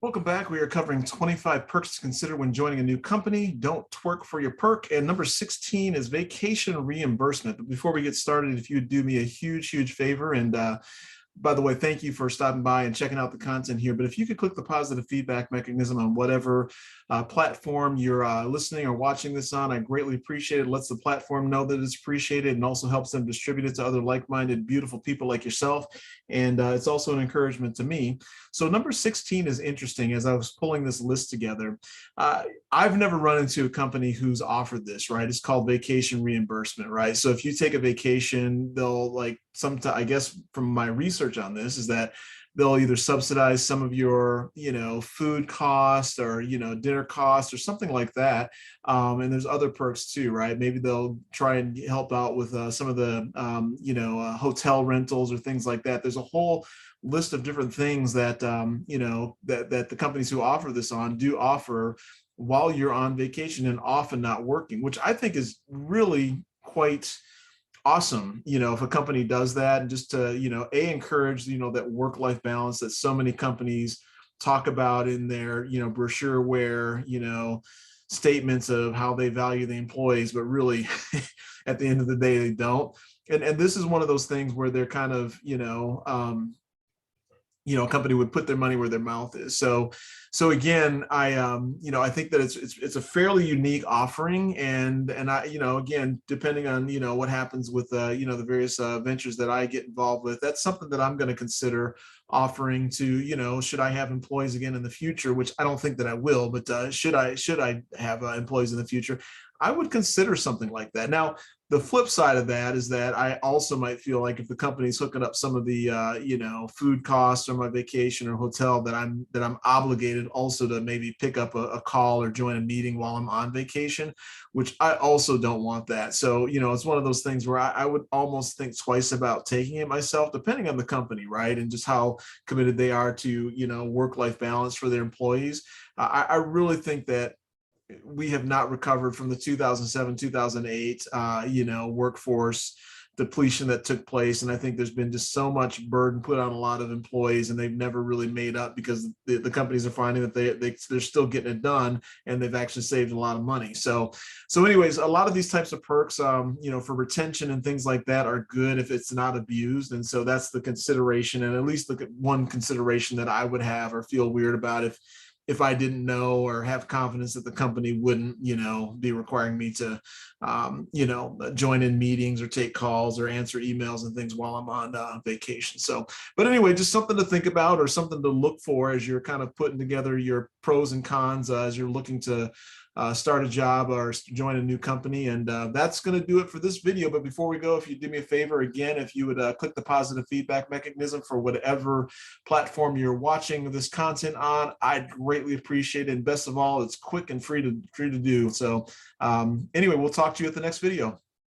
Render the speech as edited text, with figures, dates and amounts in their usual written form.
Welcome back. We are covering 25 perks to consider when joining a new company. Don't twerk for your perk. And number 16 is vacation reimbursement. But before we get started, if you would do me a huge favor, and by the way, thank you for stopping by and checking out the content here. But if you could click the positive feedback mechanism on whatever platform you're listening or watching this on, I greatly appreciate it. It lets the platform know that it's appreciated and also helps them distribute it to other like-minded, beautiful people like yourself. And it's also an encouragement to me. So number 16 is interesting. As I was pulling this list together, I've never run into a company who's offered this, right? It's called vacation reimbursement, right? So if you take a vacation, they'll I guess from my research on this is that they'll either subsidize some of your, food costs or, dinner costs or something like that. And there's other perks too, right? Maybe they'll try and help out with some of the, hotel rentals or things like that. There's a whole list of different things that, that the companies who offer this on do offer while you're on vacation and often not working, which I think is really quite awesome, if a company does that, and just to, encourage, that work-life balance that so many companies talk about in their, brochure where, statements of how they value the employees, but really at the end of the day, they don't. And this is one of those things where they're kind of, a company would put their money where their mouth is. So again, I think that it's a fairly unique offering, and I, again, depending on, what happens with, the various ventures that I get involved with, that's something that I'm going to consider offering to, should I have employees again in the future, which I don't think that I will, but should I have employees in the future, I would consider something like that. Now, the flip side of that is that I also might feel like if the company's hooking up some of the food costs or my vacation or hotel, that I'm obligated also to maybe pick up a call or join a meeting while I'm on vacation, which I also don't want that. So it's one of those things where I would almost think twice about taking it myself, depending on the company, right, and just how committed they are to work-life balance for their employees. I really think that we have not recovered from the 2007, 2008, workforce depletion that took place. And I think there's been just so much burden put on a lot of employees, and they've never really made up because the companies are finding that they're still getting it done, and they've actually saved a lot of money. So anyways, a lot of these types of perks, for retention and things like that are good if it's not abused. And so that's the consideration, and at least one consideration that I would have or feel weird about if I didn't know or have confidence that the company wouldn't, be requiring me to, join in meetings or take calls or answer emails and things while I'm on vacation. So, but anyway, just something to think about or something to look for as you're kind of putting together your pros and cons as you're looking to start a job or join a new company. And that's going to do it for this video. But before we go, if you do me a favor, again, if you would click the positive feedback mechanism for whatever platform you're watching this content on, I'd greatly appreciate it. And best of all, it's quick and free to do. So anyway, we'll talk to you at the next video.